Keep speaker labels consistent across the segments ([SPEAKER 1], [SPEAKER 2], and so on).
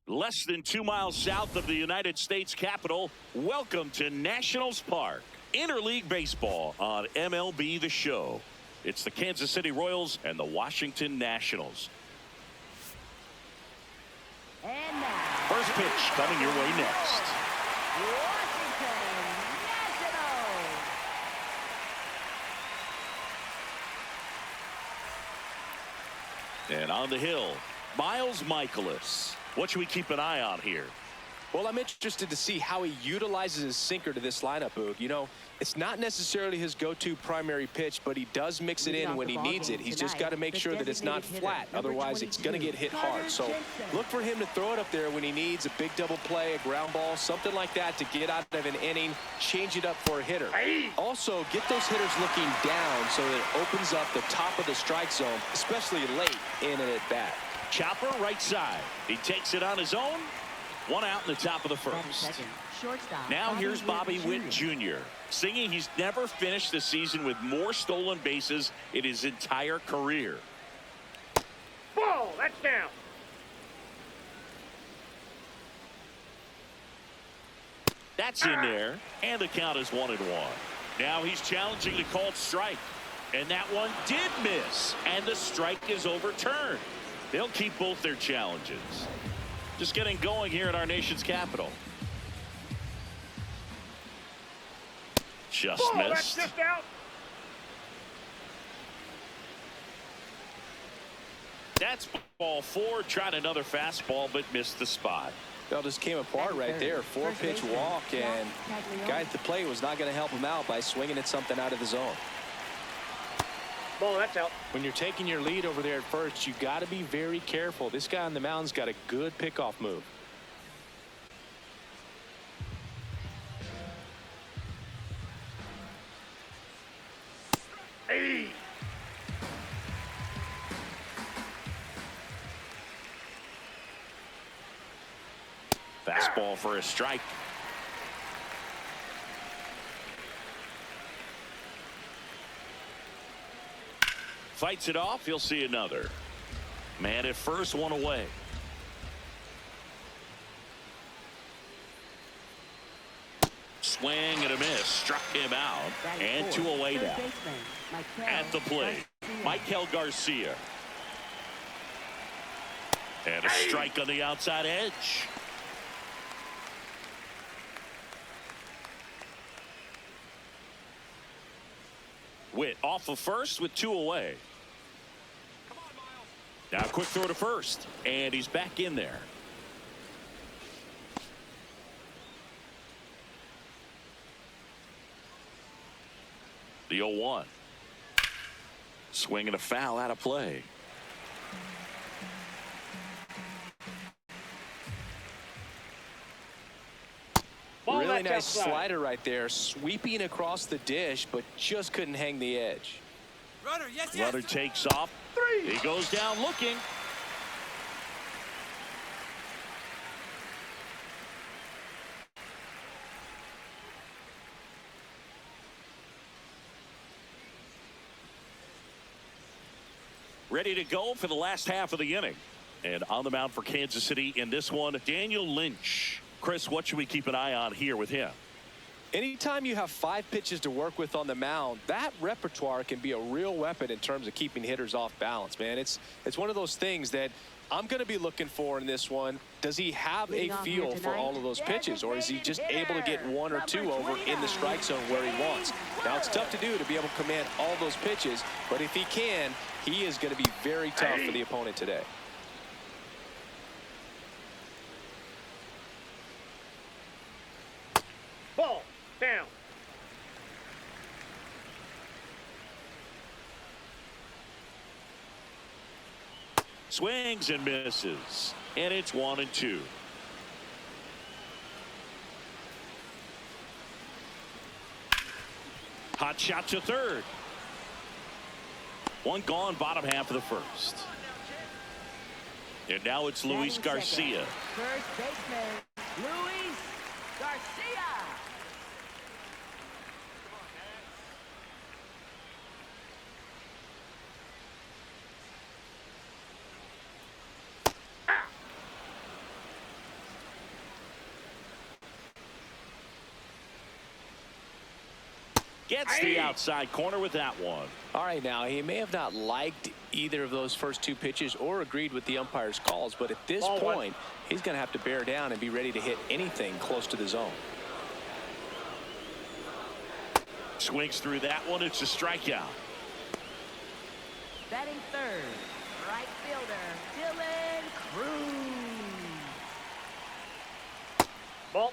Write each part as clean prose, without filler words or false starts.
[SPEAKER 1] Less than 2 miles south of the United States Capitol, welcome to Nationals Park. Interleague Baseball on MLB The Show. It's the Kansas City Royals and the Washington Nationals.
[SPEAKER 2] And now,
[SPEAKER 1] first pitch coming your way next.
[SPEAKER 2] Washington Nationals.
[SPEAKER 1] And on the hill, Mikolas. What should we keep an eye on here?
[SPEAKER 3] Well, I'm interested to see how he utilizes his sinker to this lineup, Boog. You know, it's not necessarily his go-to primary pitch, but he does mix it in when he needs it. He's just got to make sure that it's not flat. Otherwise, it's going to get hit hard. So look for him to throw it up there when he needs a big double play, a ground ball, something like that to get out of an inning, change it up for a hitter. Also, get those hitters looking down so that it opens up the top of the strike zone, especially late in an at-bat.
[SPEAKER 1] Chopper right side. He takes it on his own. One out in the top of the first. Now here's Bobby Witt Jr. singing he's never finished the season with more stolen bases in his entire career.
[SPEAKER 4] Ball, that's down.
[SPEAKER 1] That's in there, and the count is 1-1. Now he's challenging the called strike, and that one did miss, and the strike is overturned. They'll keep both their challenges. Just getting going here in our nation's capital. Just
[SPEAKER 4] Ball,
[SPEAKER 1] missed.
[SPEAKER 4] that's just out.
[SPEAKER 1] That's ball 4. Tried another fastball, but missed the spot.
[SPEAKER 3] That just came apart right there. 4-pitch walk, and guy at the plate was not going to help him out by swinging at something out of the zone.
[SPEAKER 4] Ball, that's out.
[SPEAKER 5] When you're taking your lead over there at first, you got to be very careful. This guy on the mound's got a good pickoff move.
[SPEAKER 4] Hey.
[SPEAKER 1] Fastball for a strike. Fights it off. He'll see another. Man at first, one away. Swing and a miss. Struck him out. And 2 away now. At the plate, Mikolas Garcia. And a strike on the outside edge. Witt off of first with 2 away. Now a quick throw to first, and he's back in there. The 0-1. Swing and a foul out of play.
[SPEAKER 4] Ball,
[SPEAKER 3] Really
[SPEAKER 4] that's
[SPEAKER 3] nice
[SPEAKER 4] outside.
[SPEAKER 3] slider right there, sweeping across the dish, but just couldn't hang the edge.
[SPEAKER 1] Runner takes off. He goes down looking. Ready to go for the last half of the inning. And on the mound for Kansas City in this one, Daniel Lynch. Chris, what should we keep an eye on here with him?
[SPEAKER 3] Anytime you have 5 pitches to work with on the mound, that repertoire can be a real weapon in terms of keeping hitters off balance, man. It's one of those things that I'm going to be looking for in this one. Does he have a feel for all of those pitches, or is he just able to get 1 or 2 over in the strike zone where he wants? Now, it's tough to do to be able to command all those pitches, but if he can, he is going to be very tough for the opponent today.
[SPEAKER 4] Ball, down.
[SPEAKER 1] Swings and misses. And it's 1-2. Hot shot to third. One gone, bottom half of the first. And now it's Luis Garcia.
[SPEAKER 2] First baseman, Luis Garcia.
[SPEAKER 1] Gets the outside corner with that one.
[SPEAKER 3] All right, now, he may have not liked either of those first two pitches or agreed with the umpire's calls, but at this point, he's going to have to bear down and be ready to hit anything close to the zone.
[SPEAKER 1] Swings through that one. It's a strikeout.
[SPEAKER 2] Batting third, right fielder, Dylan Cruz.
[SPEAKER 4] Ball.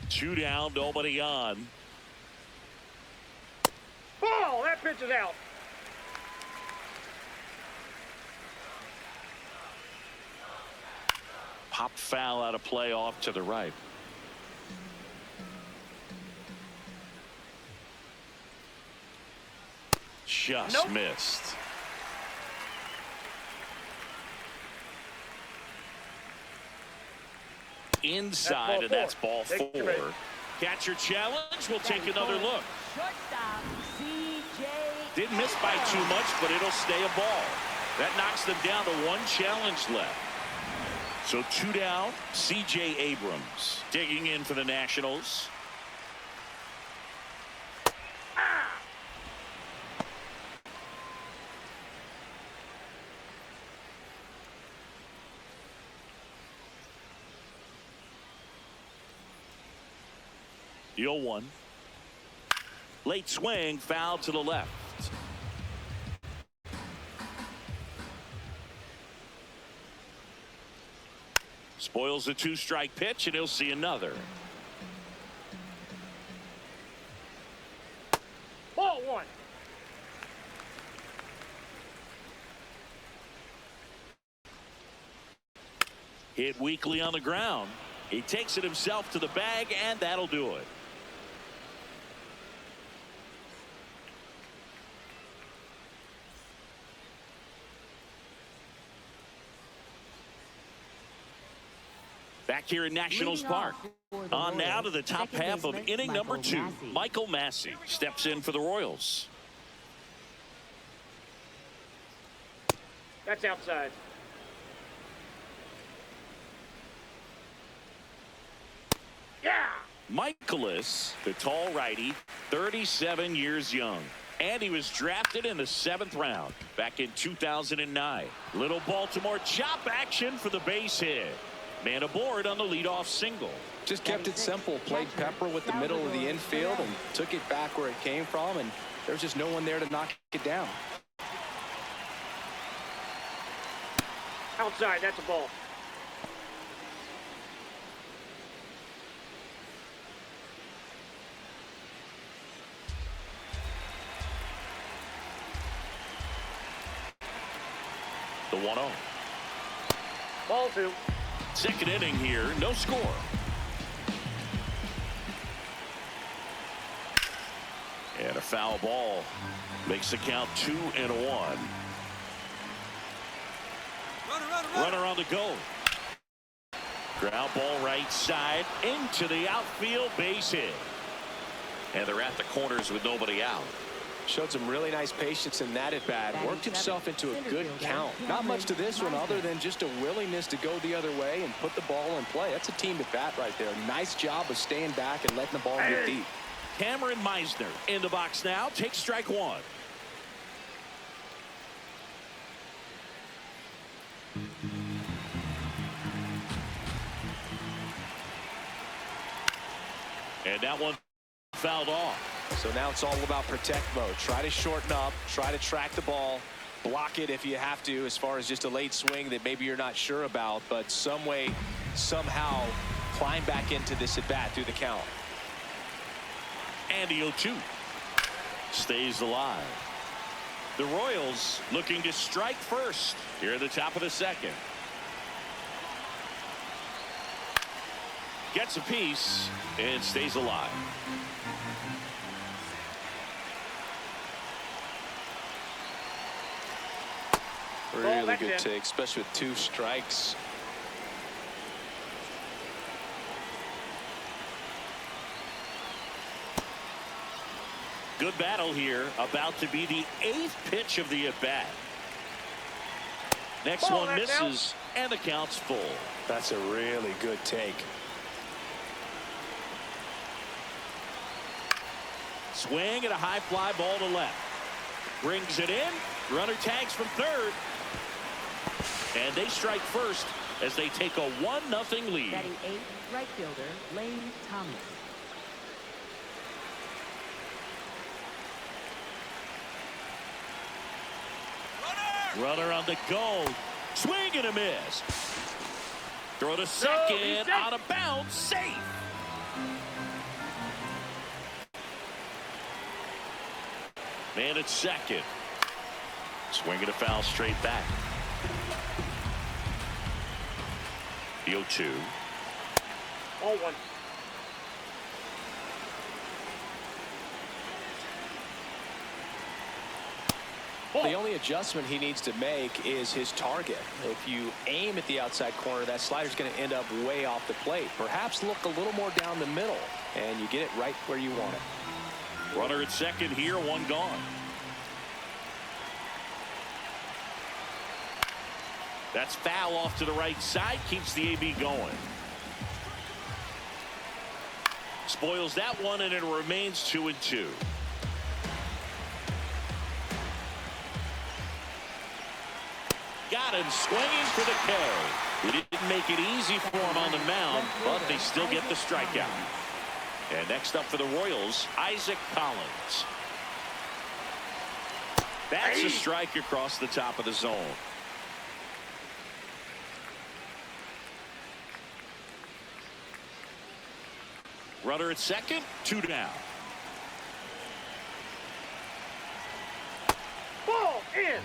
[SPEAKER 1] Two down, nobody on.
[SPEAKER 4] Ball. That pitch is out.
[SPEAKER 1] Popped foul out of play off to the right. Just missed. Inside, and that's ball four. Catcher challenge. We'll take another look.
[SPEAKER 2] Shortstop, C.J.
[SPEAKER 1] Didn't miss by too much, but it'll stay a ball. That knocks them down to one challenge left. So two down. C.J. Abrams digging in for the Nationals. The 0-1. Late swing, foul to the left. Spoils the two-strike pitch, and he'll see another.
[SPEAKER 4] Ball one.
[SPEAKER 1] Hit weakly on the ground. He takes it himself to the bag, and that'll do it. Back here in Nationals Park. On now to the top half of inning number 2. Michael Massey steps in for the Royals.
[SPEAKER 4] That's outside. Yeah.
[SPEAKER 1] Mikolas, the tall righty, 37 years young. And he was drafted in the 7th round back in 2009. Little Baltimore chop action for the base hit. Man aboard on the leadoff single.
[SPEAKER 3] Just kept it simple. Played pepper with the middle of the infield and took it back where it came from, and there's just no one there to knock it down.
[SPEAKER 4] Outside. That's a ball.
[SPEAKER 1] The 1-0.
[SPEAKER 4] Ball two.
[SPEAKER 1] Second inning here, no score. And a foul ball makes the count 2-1. Runner on the go. Ground ball right side into the outfield, base hit. And they're at the corners with nobody out.
[SPEAKER 3] Showed some really nice patience in that at bat. Worked himself into a good count. Not much to this one other than just a willingness to go the other way and put the ball in play. That's a team at bat right there. Nice job of staying back and letting the ball get deep.
[SPEAKER 1] Kameron Misner in the box now. Takes strike one. And that one fouled off.
[SPEAKER 3] So now it's all about protect mode. Try to shorten up, try to track the ball, block it if you have to, as far as just a late swing that maybe you're not sure about, but some way, somehow climb back into this at bat through the count.
[SPEAKER 1] And the 0-2 stays alive. The Royals looking to strike first here at the top of the second. Gets a piece and stays alive.
[SPEAKER 3] Really good take, especially with 2 strikes.
[SPEAKER 1] Good battle here. About to be the 8th pitch of the at-bat. Next
[SPEAKER 4] Ball,
[SPEAKER 1] one
[SPEAKER 4] that
[SPEAKER 1] misses, and the count's full.
[SPEAKER 3] That's a really good take.
[SPEAKER 1] Swing and a high fly ball to left. Brings it in. Runner tags from third. And they strike first as they take a 1-0 lead.
[SPEAKER 2] Batting 8th, right fielder, Lane Thomas.
[SPEAKER 1] Runner on the go. Swing and a miss. Throw to second. Out of bounds. Safe. Man at second. Swing and a foul straight back. The 0-2.
[SPEAKER 4] Ball 1.
[SPEAKER 3] The only adjustment he needs to make is his target. If you aim at the outside corner, that slider's going to end up way off the plate. Perhaps look a little more down the middle, and you get it right where you want it.
[SPEAKER 1] Runner at second here, one gone. That's foul off to the right side, keeps the AB going. Spoils that one, and it remains 2-2. Got him swinging for the K. He didn't make it easy for him on the mound, but they still get the strikeout. And next up for the Royals, Isaac Collins. That's a strike across the top of the zone. Runner at second, 2 down.
[SPEAKER 4] Ball in.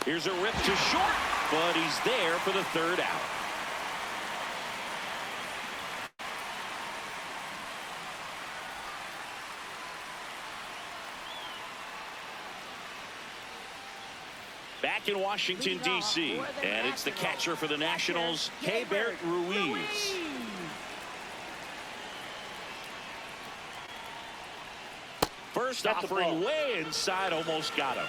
[SPEAKER 1] Here's a rip to short, but he's there for the 3rd out. Back in Washington, D.C., and it's the catcher for the Nationals, Keibert Ruiz. First offering way inside, almost got him.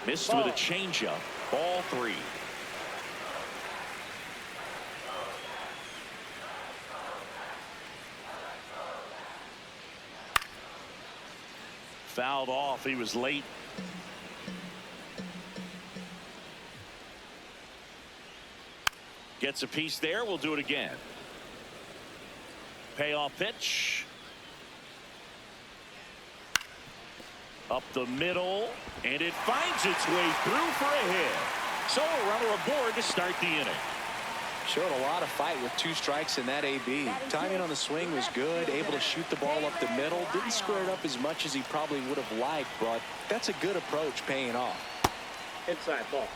[SPEAKER 1] Missed with a changeup. Ball 3. Fouled off. He was late. Gets a piece there. We'll do it again. Payoff pitch. Up the middle, and it finds its way through for a hit. So a runner aboard to start the inning.
[SPEAKER 3] Showed a lot of fight with 2 strikes in that AB. Timing on the swing was good, able to shoot the ball up the middle. Didn't square it up as much as he probably would have liked, but that's a good approach paying off.
[SPEAKER 4] Inside ball.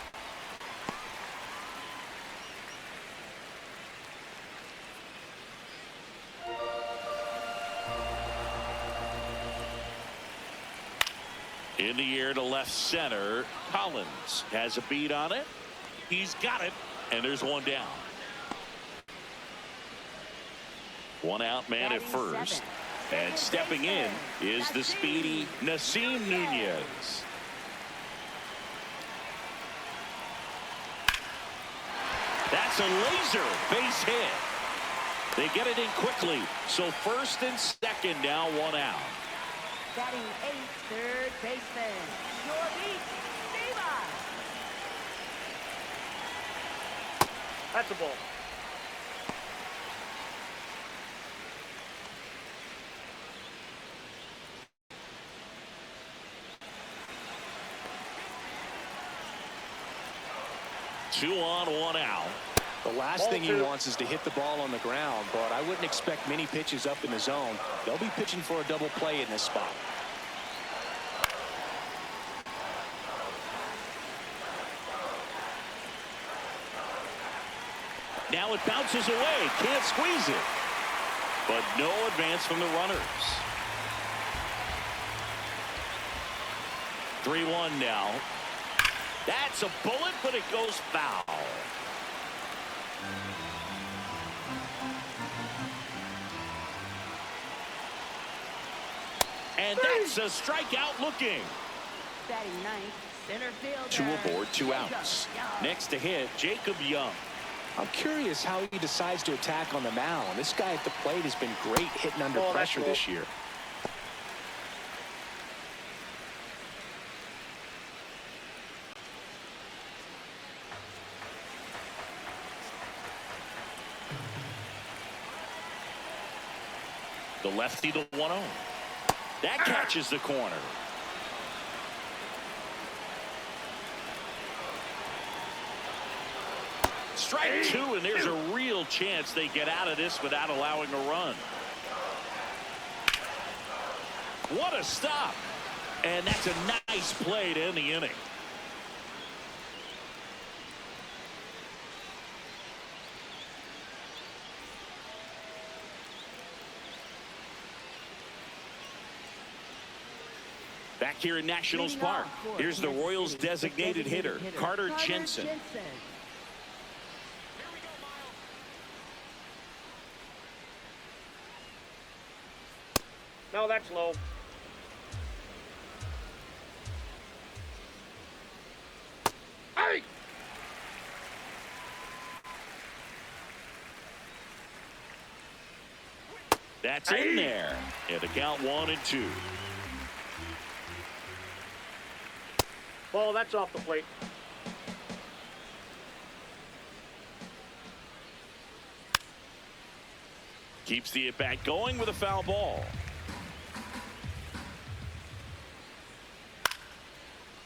[SPEAKER 1] In the air to left center. Collins has a beat on it. He's got it, and there's one down. One out, man at first. And stepping in is the speedy Nasim Nunez. That's a laser base hit. They get it in quickly. So first and second now, one out.
[SPEAKER 2] Batting 8th, third baseman, Jorbit Vivas.
[SPEAKER 4] That's a ball.
[SPEAKER 1] Two on, one out.
[SPEAKER 3] The last thing he wants is to hit the ball on the ground, but I wouldn't expect many pitches up in the zone. They'll be pitching for a double play in this spot.
[SPEAKER 1] Now it bounces away. Can't squeeze it. But no advance from the runners. 3-1 now. That's a bullet, but it goes foul. And that's a strikeout looking.
[SPEAKER 2] Batting ninth, center fielder.
[SPEAKER 1] 2 aboard, 2 outs. Next to hit, Jacob Young.
[SPEAKER 3] I'm curious how he decides to attack on the mound. This guy at the plate has been great hitting under pressure this year.
[SPEAKER 1] The lefty to 1-0. That catches the corner. Strike 2, and there's a real chance they get out of this without allowing a run. What a stop. And that's a nice play to end the inning. Back here in Nationals Park, here's the Royals' designated hitter, Carter Jensen.
[SPEAKER 4] No, that's low. Hey!
[SPEAKER 1] That's in there. And the count 1-2.
[SPEAKER 4] Ball, that's off the plate.
[SPEAKER 1] Keeps the at-bat going with a foul ball.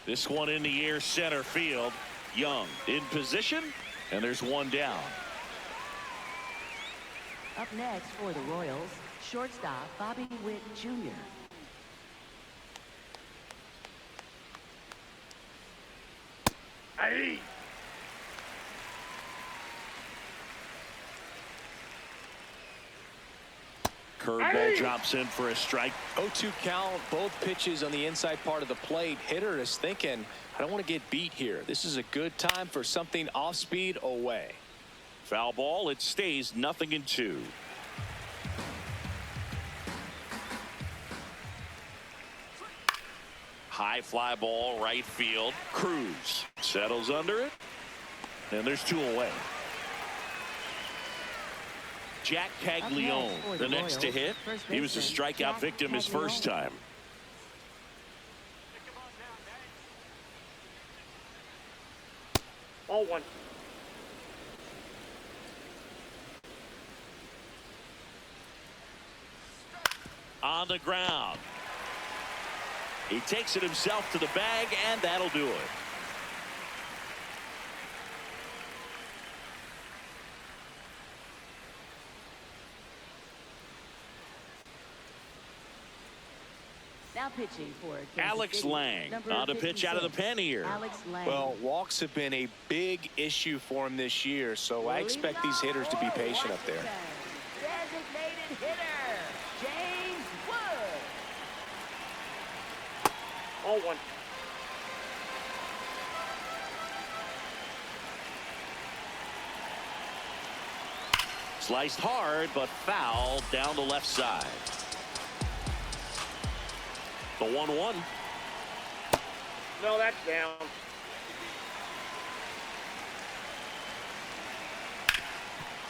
[SPEAKER 1] This one in the air, center field. Young in position, and there's one down.
[SPEAKER 2] Up next for the Royals, shortstop Bobby Witt Jr.
[SPEAKER 4] Hey!
[SPEAKER 1] Curveball drops in for a strike.
[SPEAKER 3] 0-2 count, both pitches on the inside part of the plate. Hitter is thinking, I don't want to get beat here. This is a good time for something off speed away.
[SPEAKER 1] Foul ball. It stays 0-2. High fly ball, right field. Cruz settles under it, and there's 2 away. Jack Caglione, the next to hit. He was a strikeout victim his first time.
[SPEAKER 4] All 1.
[SPEAKER 1] On the ground. He takes it himself to the bag, and that'll do it.
[SPEAKER 2] Now pitching for
[SPEAKER 1] Alex Lang on to pitch out of the pen here.
[SPEAKER 2] Alex Lang.
[SPEAKER 3] Well, walks have been a big issue for him this year, so I expect these hitters to be patient up there.
[SPEAKER 2] Designated hitter, James Wood.
[SPEAKER 4] All 1.
[SPEAKER 1] Sliced hard, but foul down the left side. The 1-1.
[SPEAKER 4] No, that's down.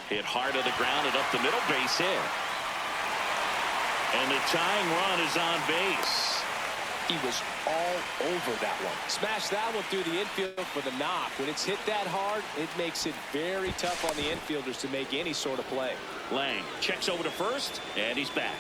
[SPEAKER 1] Hit hard to the ground and up the middle, base hit. And the tying run is on base.
[SPEAKER 3] He was all over that one. Smashed that one through the infield for the knock. When it's hit that hard, it makes it very tough on the infielders to make any sort of play.
[SPEAKER 1] Lang checks over to first, and he's back.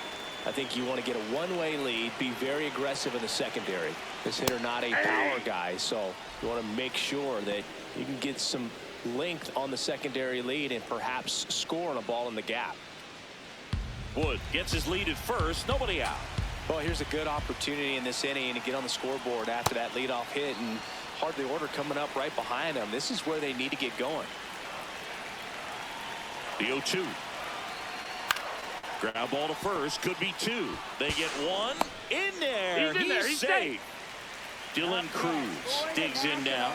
[SPEAKER 3] I think you want to get a one-way lead, be very aggressive in the secondary. This hitter not a power guy, so you want to make sure that you can get some length on the secondary lead and perhaps score on a ball in the gap.
[SPEAKER 1] Wood gets his lead at first, nobody out.
[SPEAKER 3] Well, here's a good opportunity in this inning to get on the scoreboard after that leadoff hit, and hardly order coming up right behind them. This is where they need to get going.
[SPEAKER 1] The 0-2. Ground ball to first. Could be two. They get one. In there.
[SPEAKER 4] He's in there. He's
[SPEAKER 1] safe. Dylan Cruz digs in now.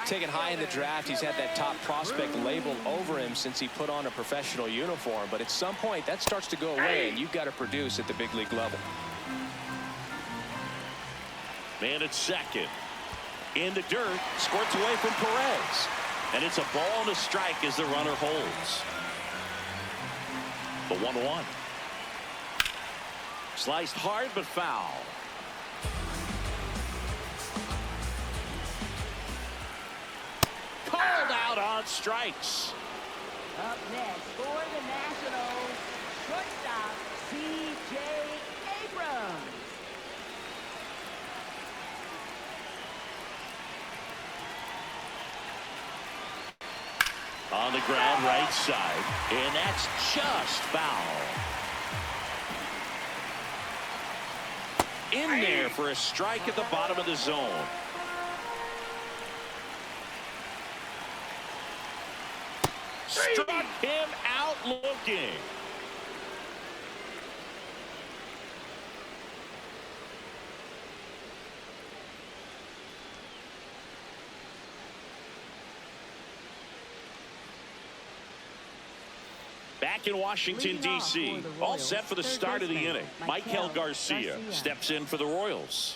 [SPEAKER 3] Taken high in the draft, he's had that top prospect label over him since he put on a professional uniform. But at some point, that starts to go away, and you've got to produce at the big league level.
[SPEAKER 1] Man at second. In the dirt. Squirts away from Perez. And it's a ball and a strike as the runner holds. The 1-1. Sliced hard but foul. Called out on strikes.
[SPEAKER 2] Up next for the Nationals, shortstop C.J. Abrams.
[SPEAKER 1] On the ground, right side. And that's just foul. In there for a strike at the bottom of the zone. Struck him out looking. Back in Washington, D.C., all set for the start of the inning. Mikolas Garcia steps in for the Royals.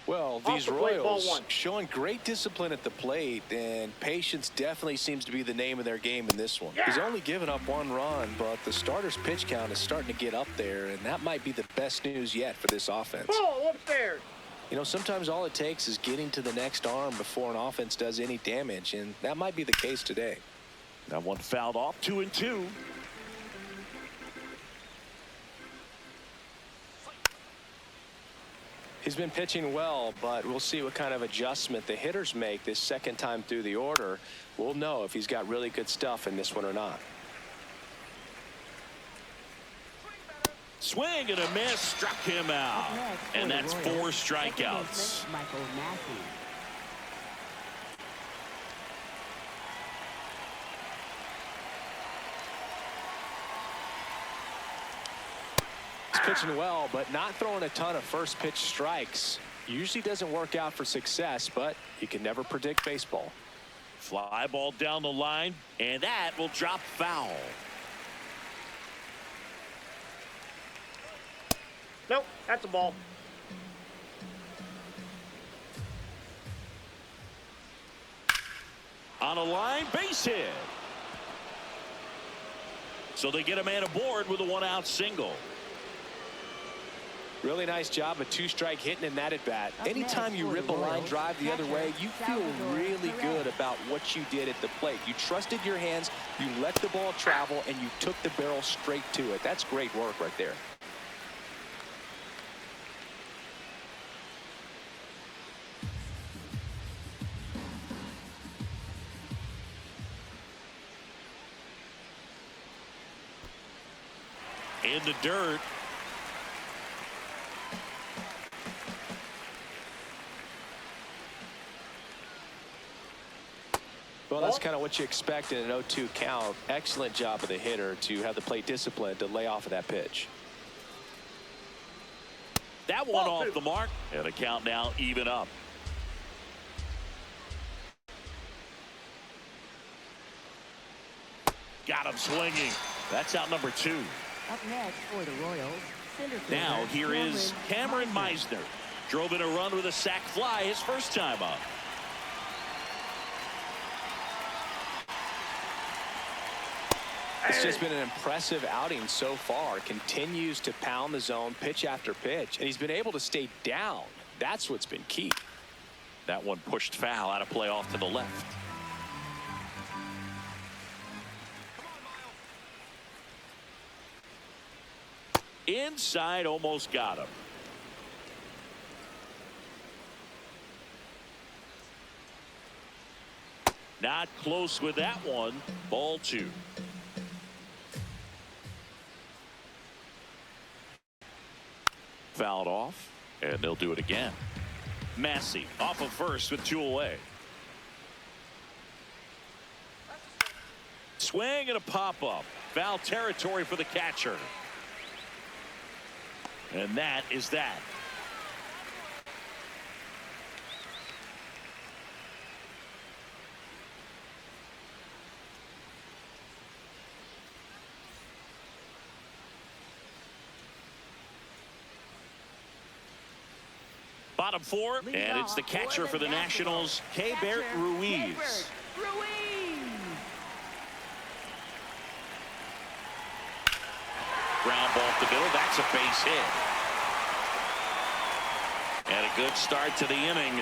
[SPEAKER 3] Well, these Royals showing great discipline at the plate, and patience definitely seems to be the name of their game in this one. He's only given up one run, but the starter's pitch count is starting to get up there, and that might be the best news yet for this offense.
[SPEAKER 4] Oh, upstairs.
[SPEAKER 3] You know, sometimes all it takes is getting to the next arm before an offense does any damage, and that might be the case today.
[SPEAKER 1] That one fouled off. 2-2.
[SPEAKER 3] He's been pitching well, but we'll see what kind of adjustment the hitters make this second time through the order. We'll know if he's got really good stuff in this one or not.
[SPEAKER 1] Swing and a miss. Struck him out. And that's 4 strikeouts.
[SPEAKER 3] Pitching well, but not throwing a ton of first pitch strikes. Usually doesn't work out for success, but you can never predict baseball.
[SPEAKER 1] Fly ball down the line, and that will drop foul.
[SPEAKER 4] Nope, that's a ball.
[SPEAKER 1] On a line, base hit. So they get a man aboard with a 1-out single.
[SPEAKER 3] Really nice job, a 2-strike hitting in that at bat. Anytime you rip a line drive the other way, you feel really good about what you did at the plate. You trusted your hands, you let the ball travel, and you took the barrel straight to it. That's great work right there.
[SPEAKER 1] In the dirt.
[SPEAKER 3] Well, that's kind of what you expect in an 0-2 count. Excellent job of the hitter to have the plate discipline to lay off of that pitch.
[SPEAKER 1] That one off the mark. And the count now even up. Got him swinging. That's out number 2.
[SPEAKER 2] Up next for the Royals, center fielder
[SPEAKER 1] Now here is Kameron Misner. Drove in a run with a sac fly his first time up.
[SPEAKER 3] It's just been an impressive outing so far. Continues to pound the zone pitch after pitch, and he's been able to stay down. That's what's been key.
[SPEAKER 1] That one pushed foul out of play off to the left. Inside, almost got him. Not close with that one. Ball 2. Fouled off, and they'll do it again. Massey off of first with 2 away. Swing and a pop-up. Foul territory for the catcher. And that is that. Bottom four, and it's the catcher for the Nationals, Keibert Ruiz. Ground ball up the middle. That's a base hit. And a good start to the inning.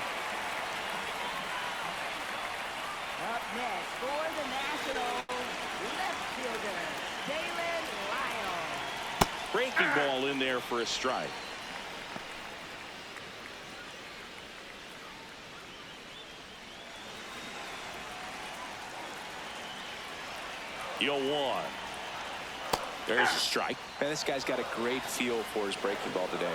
[SPEAKER 2] Up next for the Nationals, left fielder, Dalen Lyle.
[SPEAKER 1] Breaking ball in there for a strike. Yo, one. There's a strike.
[SPEAKER 3] Man, this guy's got a great feel for his breaking ball today.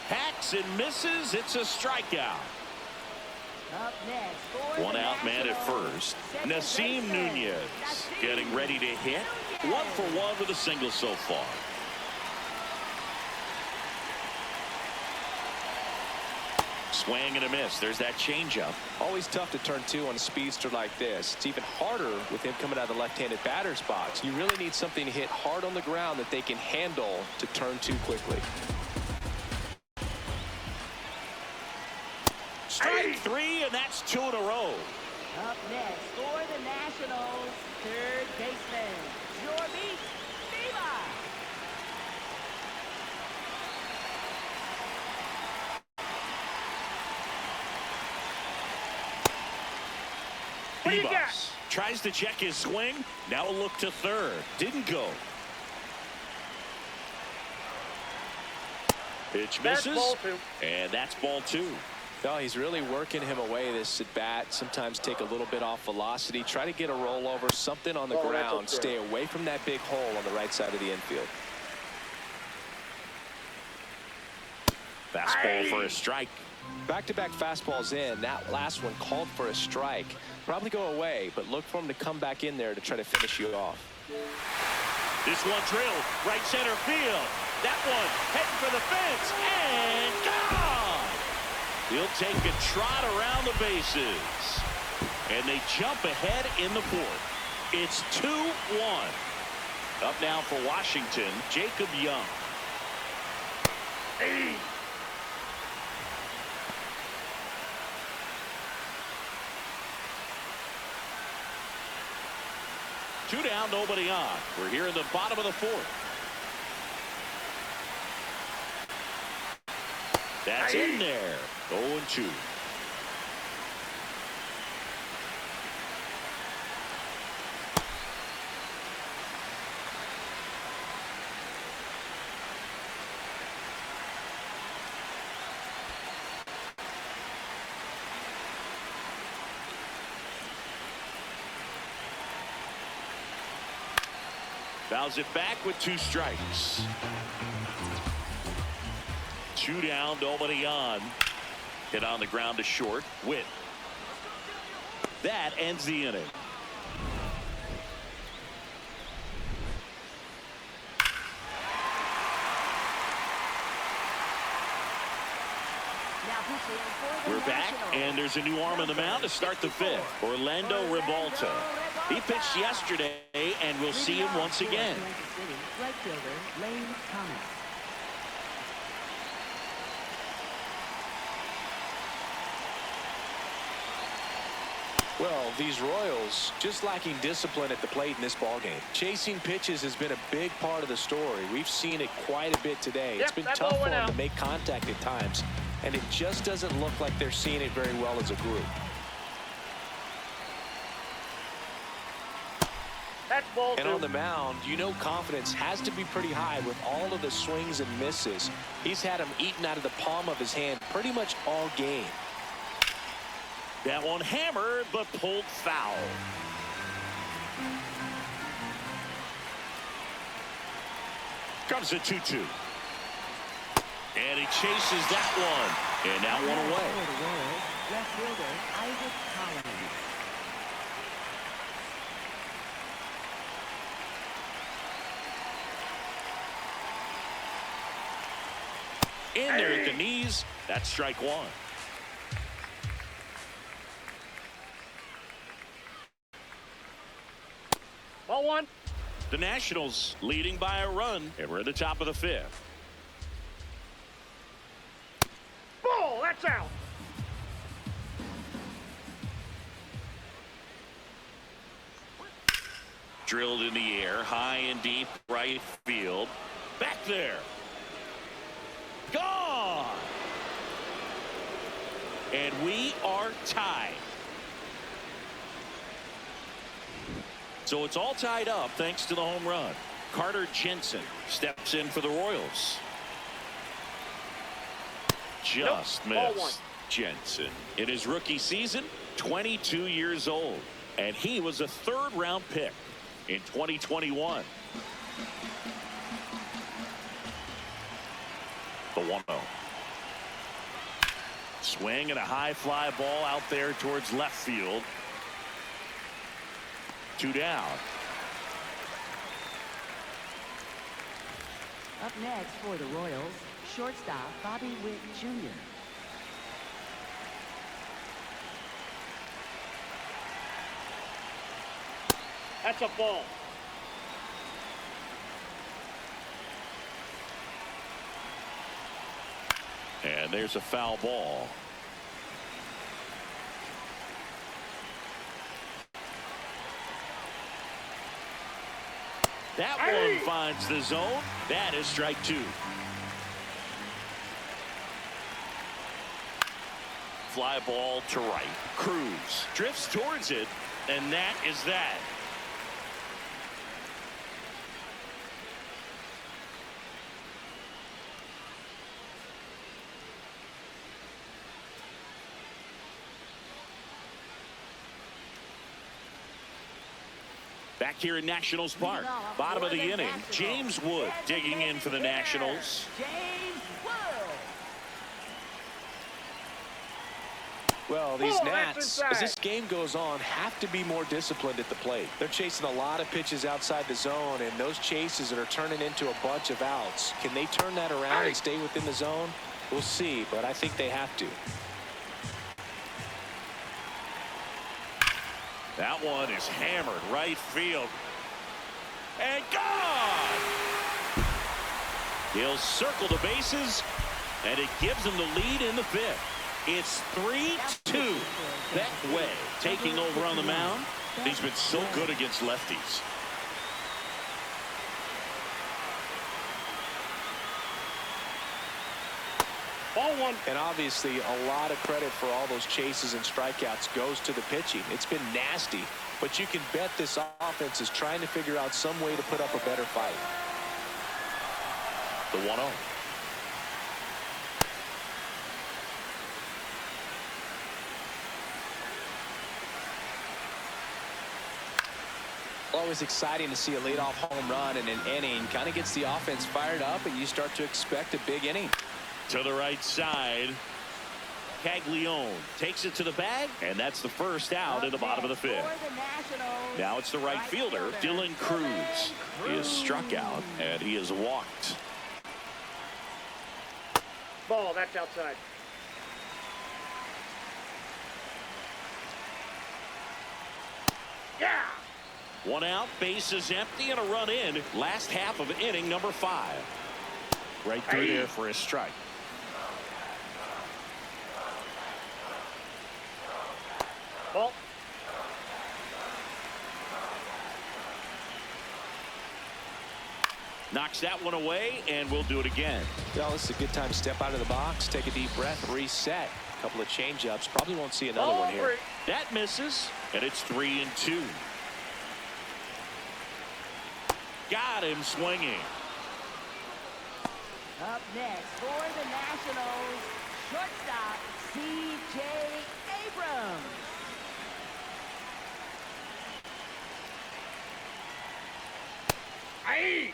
[SPEAKER 1] Hacks and misses. It's a strikeout.
[SPEAKER 2] Up next for
[SPEAKER 1] One
[SPEAKER 2] the
[SPEAKER 1] out man at
[SPEAKER 2] Nationals,
[SPEAKER 1] first.
[SPEAKER 2] second
[SPEAKER 1] Nasim
[SPEAKER 2] baseman,
[SPEAKER 1] Nunez
[SPEAKER 2] Nasim
[SPEAKER 1] getting ready to hit. 1 for 1 with a single so far. Swing and a miss. There's that changeup.
[SPEAKER 3] Always tough to turn two on a speedster like this. It's even harder with him coming out of the left-handed batter's box. You really need something to hit hard on the ground that they can handle to turn two quickly.
[SPEAKER 1] Strike three, and that's 2 in a row.
[SPEAKER 2] Up next for the Nationals, third baseman, Jorbit Vivas.
[SPEAKER 4] What do you got?
[SPEAKER 1] Vivas tries to check his swing. Now a look to third. Didn't go. Pitch
[SPEAKER 4] That's
[SPEAKER 1] misses.
[SPEAKER 4] ball two.
[SPEAKER 1] And that's ball 2.
[SPEAKER 3] No, he's really working him away this at bat. Sometimes take a little bit off velocity. Try to get a rollover, something on the
[SPEAKER 4] Oh, that's
[SPEAKER 3] ground.
[SPEAKER 4] okay.
[SPEAKER 3] Stay away from that big hole on the right side of the infield.
[SPEAKER 1] Fastball for a strike.
[SPEAKER 3] Back-to-back fastballs in. That last one called for a strike. Probably go away, but look for him to come back in there to try to finish you off.
[SPEAKER 1] This one drilled right center field. That one heading for the fence and gone. He'll take a trot around the bases. And they jump ahead in the fourth. It's 2-1. Up now for Washington, Jacob Young. Hey. Two down, nobody on. We're here in the bottom of the fourth. That's in there. 0-2. Fouls it back with 2 strikes. 2 down, nobody on. Hit on the ground to short. Witt. That ends the inning.
[SPEAKER 2] Now pitching for the
[SPEAKER 1] We're back,
[SPEAKER 2] Nationals.
[SPEAKER 1] and there's a new arm on the mound to start the 5th. Orlando Ribalta. He pitched yesterday, and we'll see him once again.
[SPEAKER 2] Kansas City, right fielder, Lane Thomas.
[SPEAKER 3] Well, these Royals just lacking discipline at the plate in this ballgame. Chasing pitches has been a big part of the story. We've seen it quite a bit today. It's
[SPEAKER 4] Yep,
[SPEAKER 3] been
[SPEAKER 4] that
[SPEAKER 3] tough
[SPEAKER 4] ball
[SPEAKER 3] for
[SPEAKER 4] went
[SPEAKER 3] them
[SPEAKER 4] out.
[SPEAKER 3] to make contact at times, and it just doesn't look like they're seeing it very well as a group.
[SPEAKER 4] That's ball
[SPEAKER 3] And
[SPEAKER 4] 2.
[SPEAKER 3] on the mound, you know confidence has to be pretty high with all of the swings and misses. He's had them eaten out of the palm of his hand pretty much all game.
[SPEAKER 1] That one hammered, but pulled foul. Comes a 2-2. And he chases that one. And now one away.
[SPEAKER 2] For the Royals, left fielder Isaac Collins.
[SPEAKER 1] In there at the knees. That's strike one.
[SPEAKER 4] Ball one.
[SPEAKER 1] The Nationals leading by a run, and we're at the top of the fifth.
[SPEAKER 4] Ball, that's out.
[SPEAKER 1] Drilled in the air, high and deep right field. Back there. Gone. And we are tied. So it's all tied up thanks to the home run. Carter Jensen steps in for the Royals. Just
[SPEAKER 4] Ball one.
[SPEAKER 1] missed. Jensen in his rookie season, 22 years old, and he was a third-round pick in 2021. The 1-0. Swing and a high fly ball out there towards left field. 2 down.
[SPEAKER 2] Up next for the Royals, shortstop Bobby Witt Jr.
[SPEAKER 4] That's a ball.
[SPEAKER 1] And there's a foul ball. That one finds the zone. That is strike two. Fly ball to right. Cruz drifts towards it, and that is that. Back here in Nationals Park, bottom of the inning, James Wood digging in for the Nationals.
[SPEAKER 2] James Wood.
[SPEAKER 3] Well, these
[SPEAKER 4] Oh, that's
[SPEAKER 3] Nats,
[SPEAKER 4] inside.
[SPEAKER 3] as this game goes on, have to be more disciplined at the plate. They're chasing a lot of pitches outside the zone, and those chases that are turning into a bunch of outs. Can they turn that around and stay within the zone? We'll see, but I think they have to.
[SPEAKER 1] That one is hammered right field. And gone! He'll circle the bases, and it gives him the lead in the fifth. It's 3-2. Betway taking over on the mound. He's been so good against lefties.
[SPEAKER 4] Ball one.
[SPEAKER 3] And obviously, a lot of credit for all those chases and strikeouts goes to the pitching. It's been nasty, but you can bet this offense is trying to figure out some way to put up a better fight.
[SPEAKER 1] The 1-0.
[SPEAKER 3] Always exciting to see a leadoff home run in an inning. Kind of gets the offense fired up, and you start to expect a big inning.
[SPEAKER 1] To the right side. Caglione takes it to the bag, and that's the first out in the bottom of the fifth. Now it's the right fielder, Dylan Cruz. He is struck out, and he is walked.
[SPEAKER 4] Ball, that's outside. Yeah.
[SPEAKER 1] One out, base is empty, and a run in. Last half of inning number 5. Right through there for a strike.
[SPEAKER 4] Ball.
[SPEAKER 1] Knocks that one away, and we'll do it again.
[SPEAKER 3] Well, this is a good time to step out of the box, take a deep breath, reset. A couple of change-ups. Probably won't see another one here.
[SPEAKER 1] That misses, and it's 3-2. Got him swinging.
[SPEAKER 2] Up next for the Nationals, shortstop C.J. Abrams.
[SPEAKER 4] Aye.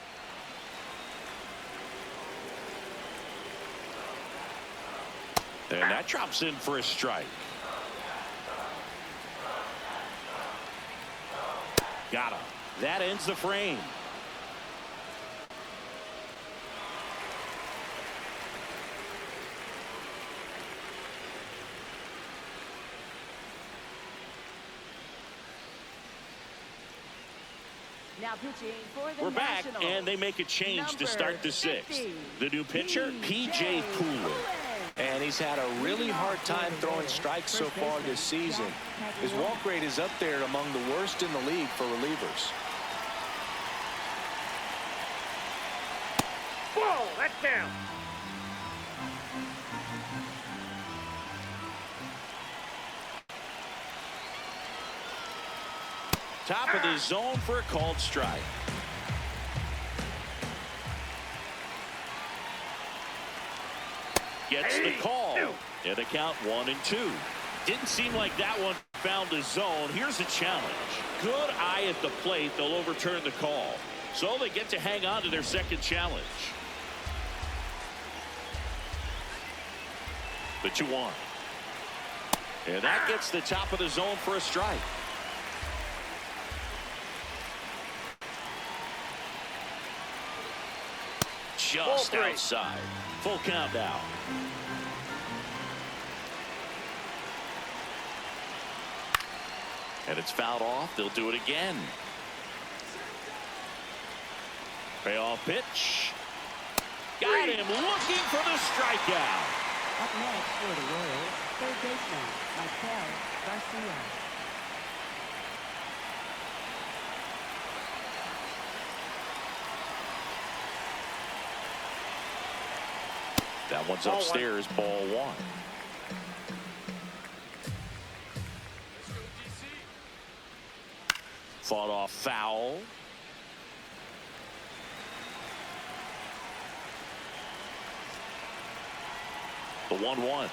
[SPEAKER 1] And that drops in for a strike. Got him. That ends the frame.
[SPEAKER 2] Now pitching for the
[SPEAKER 1] We're back,
[SPEAKER 2] Nationals.
[SPEAKER 1] and they make a change to start the sixth. The new pitcher, P.J. Pooler.
[SPEAKER 3] And he's had a really hard time throwing strikes so far this season. His walk rate is up there among the worst in the league for relievers.
[SPEAKER 4] Ball, that's down.
[SPEAKER 1] Top of the zone for a called strike. Gets the call. And the count 1-2. Didn't seem like that one found the zone. Here's a challenge. Good eye at the plate. They'll overturn the call. So they get to hang on to their second challenge. The 2-1. And that gets the top of the zone for a strike. Just outside. Full count now. And it's fouled off. They'll do it again. Payoff pitch. Got him looking for the strikeout.
[SPEAKER 2] Up next for the Royals, third baseman, Mikolas Garcia.
[SPEAKER 1] That one's upstairs, ball 1. Fought off foul. The 1-1.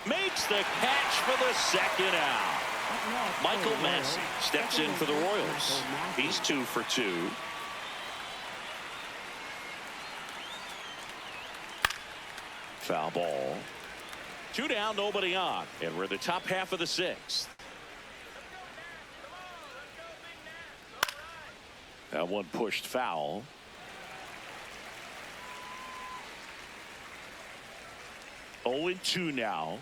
[SPEAKER 1] Makes the catch for the second out. Michael Massey steps in for the Royals. He's 2 for 2. Foul ball. 2 down, nobody on. And we're in the top half of the 6th. That one pushed foul. 0-2 now.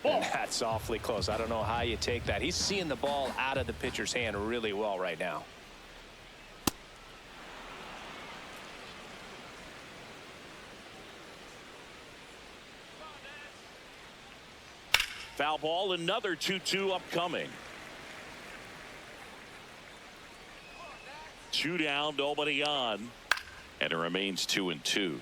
[SPEAKER 3] And that's awfully close. I don't know how you take that. He's seeing the ball out of the pitcher's hand really well right now.
[SPEAKER 1] Foul ball, another 2-2 upcoming. 2 down, nobody on. And it remains 2-2.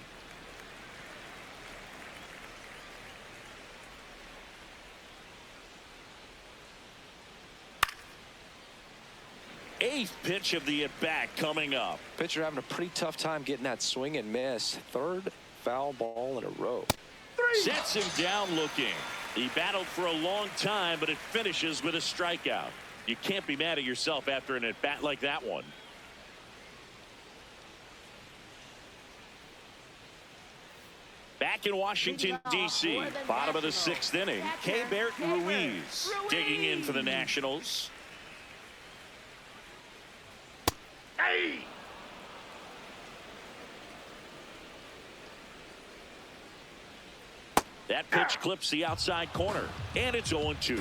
[SPEAKER 1] Eighth pitch of the at-bat coming up.
[SPEAKER 3] Pitcher having a pretty tough time getting that swing and miss. Third foul ball in a row.
[SPEAKER 1] Sets him down looking. He battled for a long time, but it finishes with a strikeout. You can't be mad at yourself after an at-bat like that one. Back in Washington, D.C., bottom of the 6th inning, Kameron Misner digging in for the Nationals.
[SPEAKER 4] Hey!
[SPEAKER 1] That pitch clips the outside corner, and it's 0-2.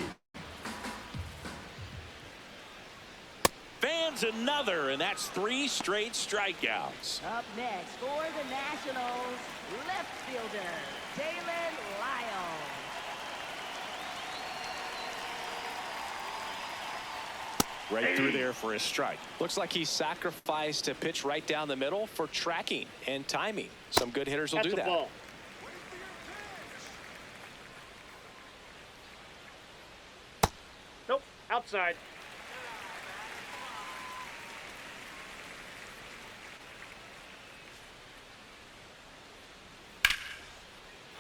[SPEAKER 1] Fans another, and that's 3 straight strikeouts.
[SPEAKER 2] Up next for the Nationals, left fielder, Dalen Lyles.
[SPEAKER 1] Right through there for a strike.
[SPEAKER 3] Looks like he sacrificed a pitch right down the middle for tracking and timing. Some good hitters will do that.
[SPEAKER 4] Ball. Nope, outside.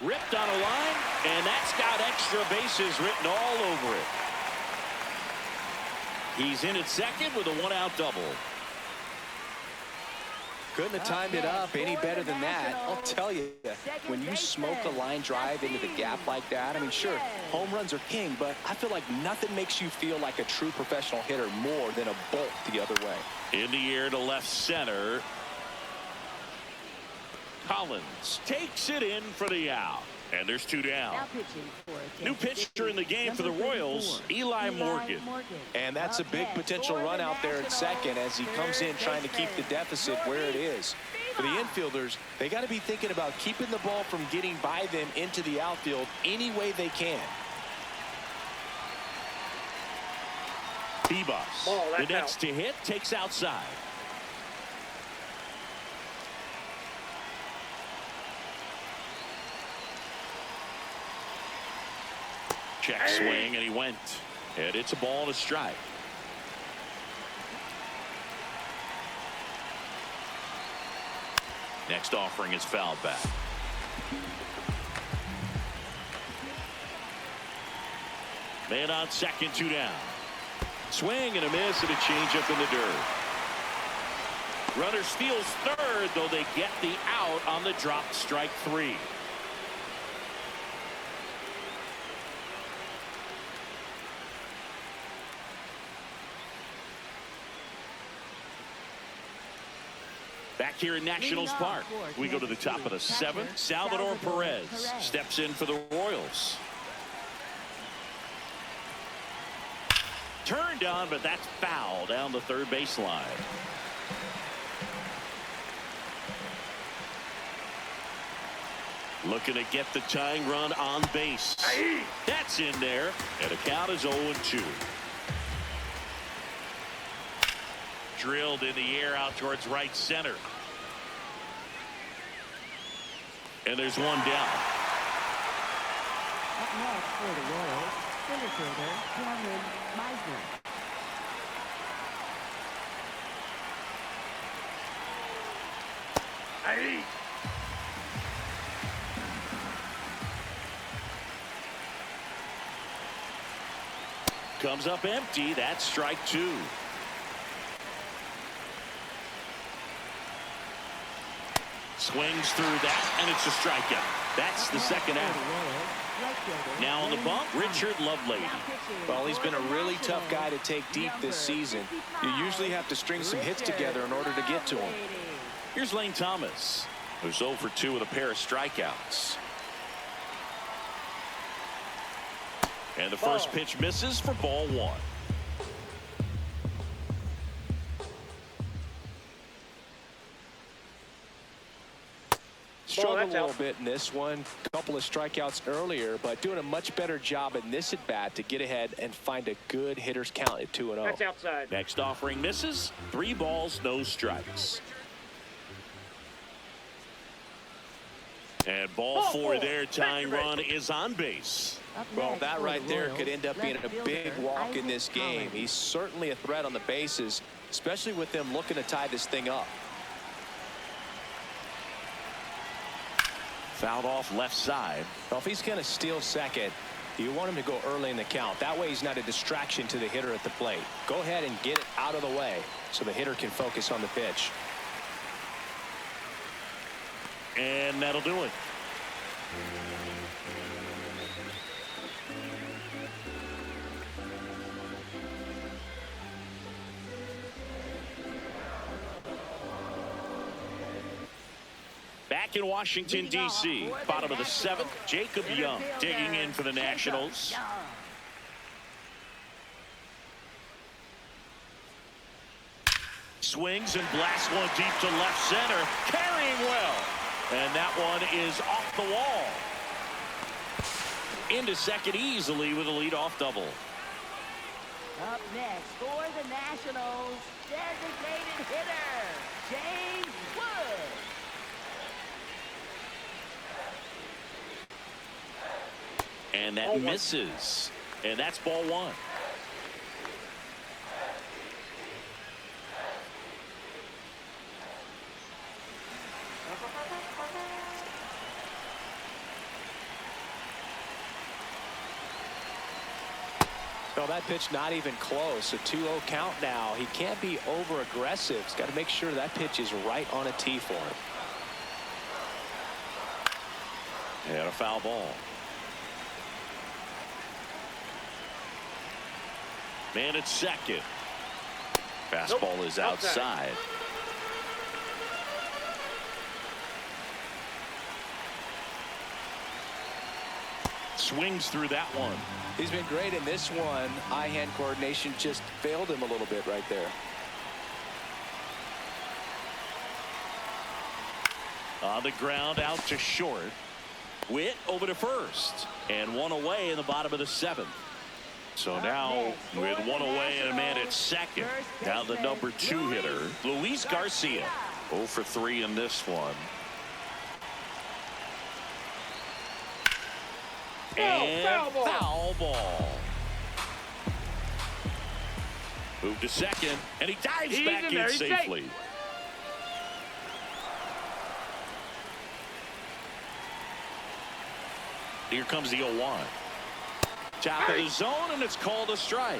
[SPEAKER 1] Ripped on a line, and that's got extra bases written all over it. He's in at second with a 1-out double.
[SPEAKER 3] Couldn't have timed it up any better than that. I'll tell you, when you smoke a line drive into the gap like that, I mean, sure, home runs are king, but I feel like nothing makes you feel like a true professional hitter more than a bolt the other way.
[SPEAKER 1] In the air to left center. Collins takes it in for the out. And there's two down.
[SPEAKER 2] Now pitching for
[SPEAKER 1] New pitcher in the game for the Royals, Eli Morgan.
[SPEAKER 3] And that's a big potential run out there at second as he comes in trying to keep the deficit where it is. For the infielders, they got to be thinking about keeping the ball from getting by them into the outfield any way they can.
[SPEAKER 1] Vivas, the next to hit, takes outside. Check swing, and he went. And it's a ball and a strike. Next offering is fouled back. Man on second, two down. Swing and a miss, and a changeup in the dirt. Runner steals third, though they get the out on the drop, strike three. Back here in Nationals Park, we go to the top of the seventh. Salvador Perez steps in for the Royals. Turned on, but that's foul down the third baseline. Looking to get the tying run on base. That's in there, and the count is 0-2. Drilled in the air out towards right center. And there's one down.
[SPEAKER 2] Up next for the Royals, center fielder Kameron Misner.
[SPEAKER 1] Comes up empty. That's strike two. Swings through that, and it's a strikeout. That's the second out. Now on the bump, Richard Lovelady.
[SPEAKER 3] Well, he's been a really tough guy to take deep this season. You usually have to string some hits together in order to get to him.
[SPEAKER 1] Here's Lane Thomas, who's 0 for 2 with a pair of strikeouts. And the first pitch misses for ball one.
[SPEAKER 3] Struggled a little bit in this one. A couple of strikeouts earlier, but doing a much better job in this at bat to get ahead and find a good hitter's count at 2-0.
[SPEAKER 4] That's outside.
[SPEAKER 1] Next offering misses. 3 balls, no strikes. And ball four there. Tying run is on base.
[SPEAKER 3] Well, that right there could end up being a big walk in this game. He's certainly a threat on the bases, especially with them looking to tie this thing up.
[SPEAKER 1] Fouled off left side.
[SPEAKER 3] Well, if he's going to steal second, you want him to go early in the count. That way he's not a distraction to the hitter at the plate. Go ahead and get it out of the way so the hitter can focus on the pitch.
[SPEAKER 1] And that'll do it. Back in Washington, D.C., bottom of the seventh, Jacob Young digging in for the Nationals. Swings and blasts one deep to left center, carrying well. And that one is off the wall. Into second easily with a leadoff double.
[SPEAKER 2] Up next for the Nationals, designated hitter, James Wood.
[SPEAKER 1] And that misses. And that's ball one.
[SPEAKER 3] Well, that pitch not even close. A 2-0 count now. He can't be over aggressive. He's got to make sure that pitch is right on a tee for him.
[SPEAKER 1] And a foul ball. Man at second. Fastball is outside. Swings through that one.
[SPEAKER 3] He's been great in this one. Eye-hand coordination just failed him a little bit right there.
[SPEAKER 1] On the ground, out to short. Witt over to first. And one away in the bottom of the 7th. So now with one away and a man at second. Now the number 2 hitter, Luis Garcia. 0 for 3 in this one. And foul ball. Move to second, and he dives back in safely. Here comes the 0-1. Top of the zone, and it's called a strike.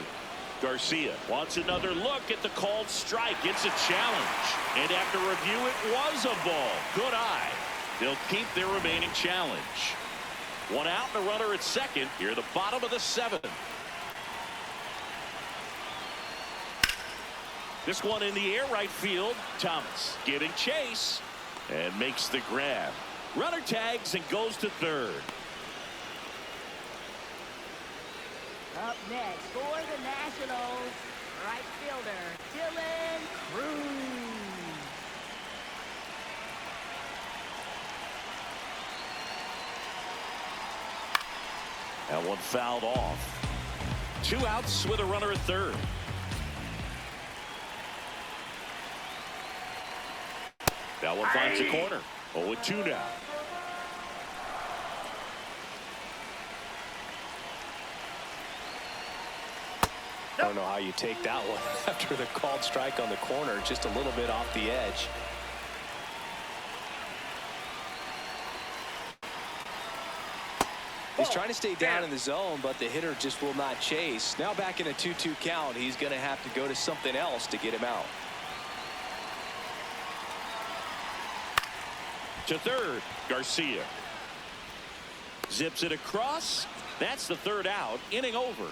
[SPEAKER 1] Garcia wants another look at the called strike. It's a challenge. And after review, it was a ball. Good eye. They'll keep their remaining challenge. One out and a runner at second. Here at the bottom of the 7th. This one in the air, right field. Thomas giving chase and makes the grab. Runner tags and goes to third.
[SPEAKER 2] Up next for the Nationals, right fielder Dylan Cruz.
[SPEAKER 1] That one fouled off. 2 outs with a runner at third. That one finds the corner. 0-2 now.
[SPEAKER 3] I don't know how you take that one after the called strike on the corner, just a little bit off the edge. He's trying to stay down in the zone, but the hitter just will not chase. Now back in a 2-2 count, he's going to have to go to something else to get him out.
[SPEAKER 1] To third, Garcia. Zips it across. That's the 3rd out. Inning over.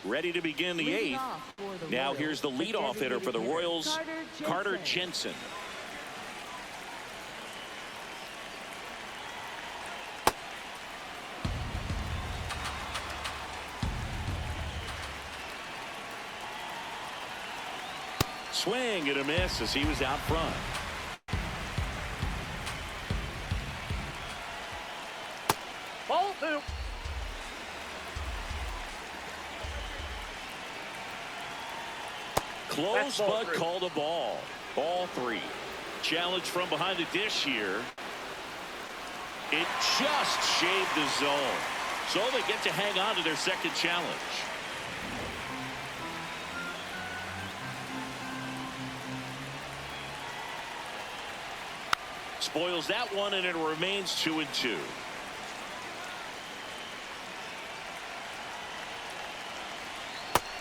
[SPEAKER 1] Ready to begin the 8th. Now here's the leadoff hitter for the Royals, Carter Jensen. Swing and a miss as he was out front.
[SPEAKER 4] Ball 2.
[SPEAKER 1] Close, but called a ball. Ball 3. Challenge from behind the dish here. It just shaved the zone. So they get to hang on to their second challenge. Spoils that one, and it remains 2-2.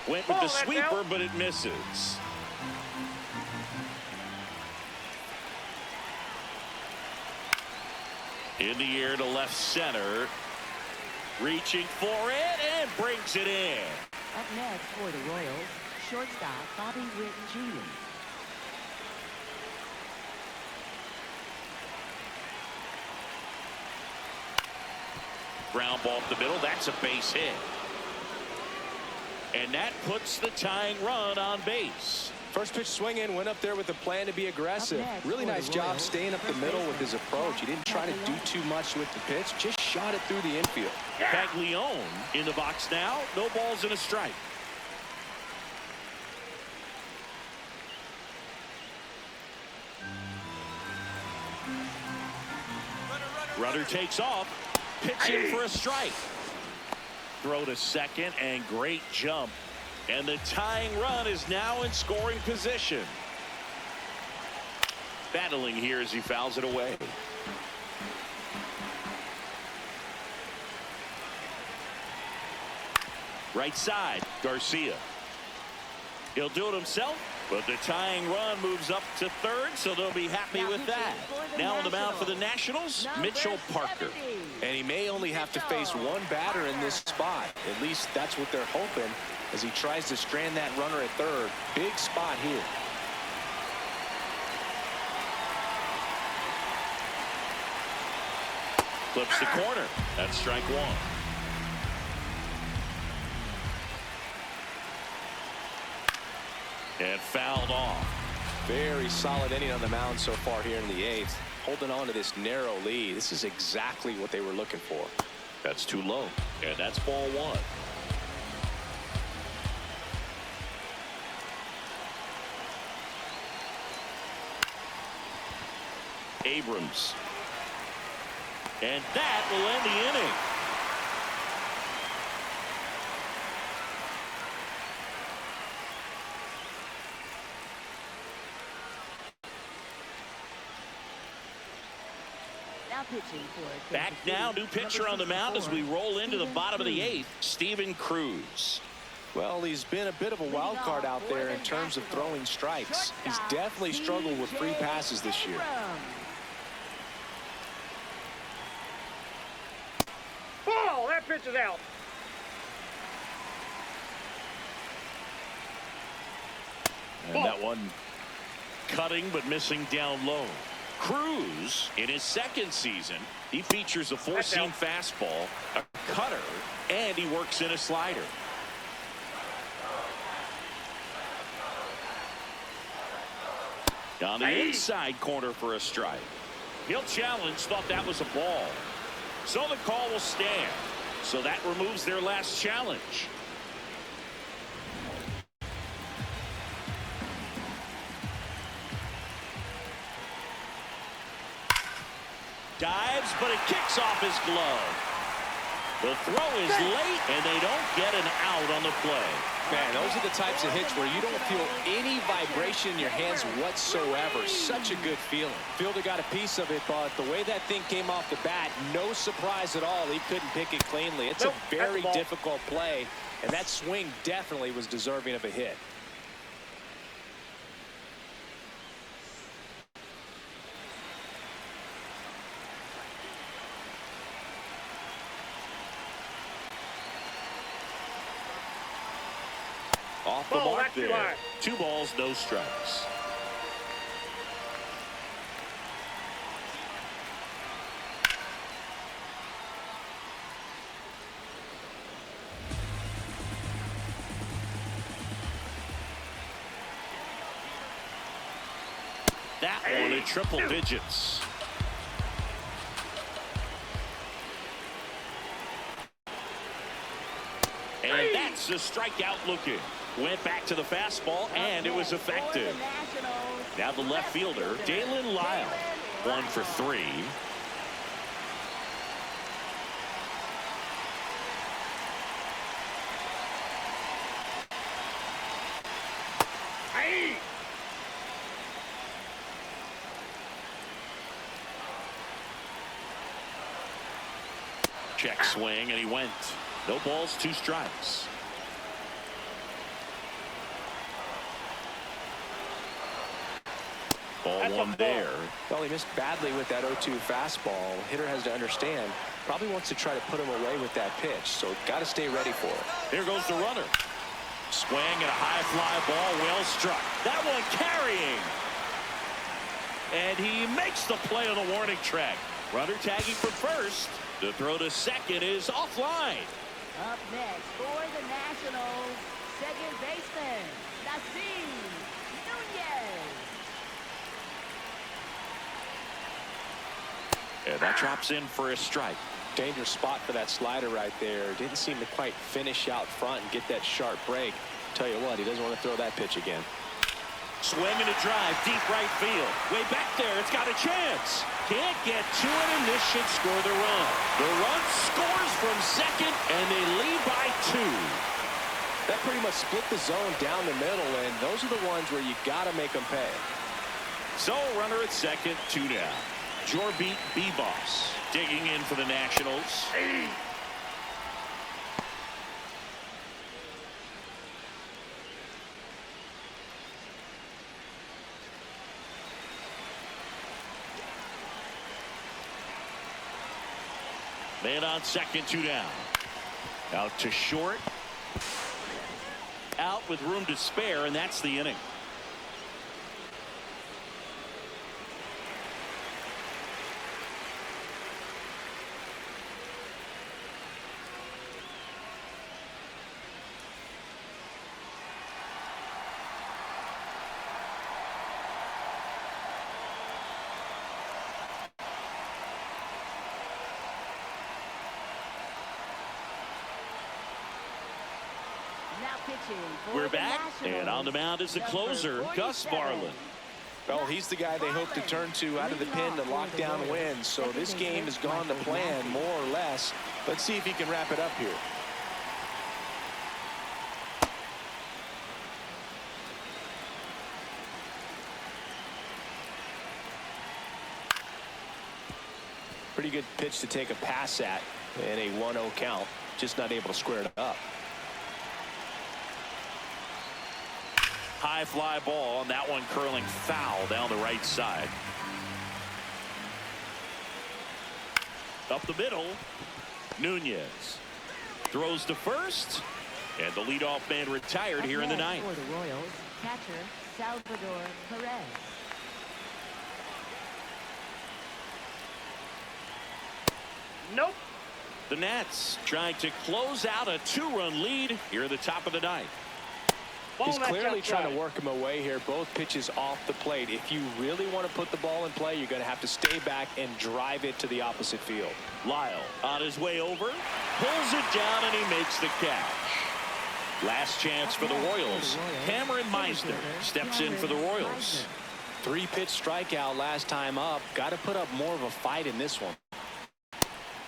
[SPEAKER 1] Went with the sweeper, but it misses. In the air to left center. Reaching for it and brings it in.
[SPEAKER 2] Up next for the Royals, shortstop Bobby Witt Jr.
[SPEAKER 1] Ground ball up the middle. That's a base hit. And that puts the tying run on base.
[SPEAKER 3] First pitch swinging, went up there with a plan to be aggressive. Really nice job staying up the middle with his approach. He didn't try to do too much with the pitch, just shot it through the infield.
[SPEAKER 1] Caglione in the box now. No balls and a strike. Runner takes off. Pitching for a strike. Throw to second, and great jump And the tying run is now in scoring position. Battling here as he fouls it away. Right side, Garcia. He'll do it himself, but the tying run moves up to third, so they'll be happy with that. Now on the mound for the Nationals, Mitchell Parker.
[SPEAKER 3] And he may only have to face one batter in this spot. At least that's what they're hoping as he tries to strand that runner at third. Big spot here.
[SPEAKER 1] Clips the corner. That's strike one. And fouled off.
[SPEAKER 3] Very solid inning on the mound so far here in the 8th. Holding on to this narrow lead. This is exactly what they were looking for.
[SPEAKER 1] That's too low. And that's ball one. Abrams. And that will end the inning. Back now, new pitcher on the mound as we roll into the bottom of the 8th, Steven Cruz.
[SPEAKER 3] Well, he's been a bit of a wild card out there in terms of throwing strikes. He's definitely struggled with free passes this year.
[SPEAKER 4] Ball, that pitch is out.
[SPEAKER 1] And that one cutting but missing down low. Cruz, in his second season, he features a four-seam fastball, a cutter, and he works in a slider. On the inside corner for a strike. He'll challenge, thought that was a ball. So the call will stand. So that removes their last challenge. Dives, but it kicks off his glove. The throw is late, and they don't get an out on the play.
[SPEAKER 3] Man, those are the types of hits where you don't feel any vibration in your hands whatsoever. Such a good feeling. Fielder got a piece of it, but the way that thing came off the bat, no surprise at all. He couldn't pick it cleanly. It's a very difficult play, and that swing definitely was deserving of a hit.
[SPEAKER 1] Off the mark there. 2 balls, no strikes. That one in triple digits. And that's the strikeout looking. Went back to the fastball, and it was effective. Now the left fielder, Dalen Lyle, 1 for 3. Check swing, and he went. No balls, 2 strikes. Ball 1 there.
[SPEAKER 3] Well, he missed badly with that 0-2 fastball. Hitter has to understand. Probably wants to try to put him away with that pitch, so got to stay ready for it.
[SPEAKER 1] Here goes the runner. Swing and a high fly ball, well struck. That one carrying. And he makes the play on the warning track. Runner tagging for first. The throw to second is offline.
[SPEAKER 2] Up next for the Nationals, second baseman, Nasim Nunez.
[SPEAKER 1] And that drops in for a strike.
[SPEAKER 3] Dangerous spot for that slider right there. Didn't seem to quite finish out front and get that sharp break. Tell you what, he doesn't want to throw that pitch again.
[SPEAKER 1] Swing and a drive, deep right field. Way back there, it's got a chance. Can't get to it, and this should score the run. The run scores from second, and they lead by 2.
[SPEAKER 3] That pretty much split the zone down the middle, and those are the ones where you got to make them pay.
[SPEAKER 1] So runner at second, 2 down. Jorbit Vivas digging in for the Nationals. Man on second, 2 down. Out to short. Out with room to spare, and that's the inning. We're back, and on the mound is the closer, Gus Varland.
[SPEAKER 3] Well, he's the guy they hope to turn to out of the pen to lock down wins. So this game has gone to plan, more or less. Let's see if he can wrap it up here. Pretty good pitch to take a pass at in a 1-0 count. Just not able to square it up.
[SPEAKER 1] High fly ball, and that one curling foul down the right side. Up the middle, Nunez throws to first, and the leadoff man retired here in the ninth.
[SPEAKER 2] For the Royals, catcher Salvador Perez.
[SPEAKER 4] Nope.
[SPEAKER 1] The Nats trying to close out a 2-run lead here at the top of the ninth.
[SPEAKER 3] He's clearly trying to work him away here. Both pitches off the plate. If you really want to put the ball in play, you're going to have to stay back and drive it to the opposite field.
[SPEAKER 1] Lyle on his way over, pulls it down, and he makes the catch. Last chance for the Royals. Kameron Misner steps in for the Royals.
[SPEAKER 3] 3-pitch strikeout last time up. Got to put up more of a fight in this one.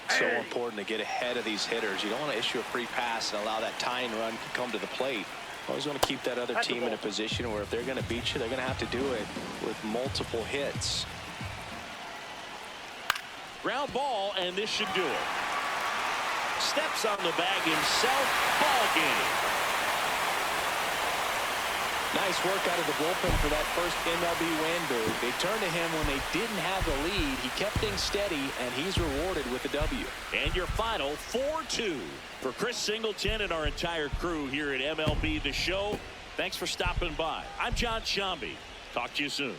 [SPEAKER 3] So important to get ahead of these hitters. You don't want to issue a free pass and allow that tying run to come to the plate. Always want to keep that other team in a position where if they're going to beat you, they're going to have to do it with multiple hits.
[SPEAKER 1] Ground ball, and this should do it. Steps on the bag himself. Ball game.
[SPEAKER 3] Nice work out of the bullpen for that first MLB win, Boo. They turned to him when they didn't have the lead. He kept things steady, and he's rewarded with a W.
[SPEAKER 1] And your final 4-2. For Chris Singleton and our entire crew here at MLB The Show, thanks for stopping by. I'm John Shambi. Talk to you soon.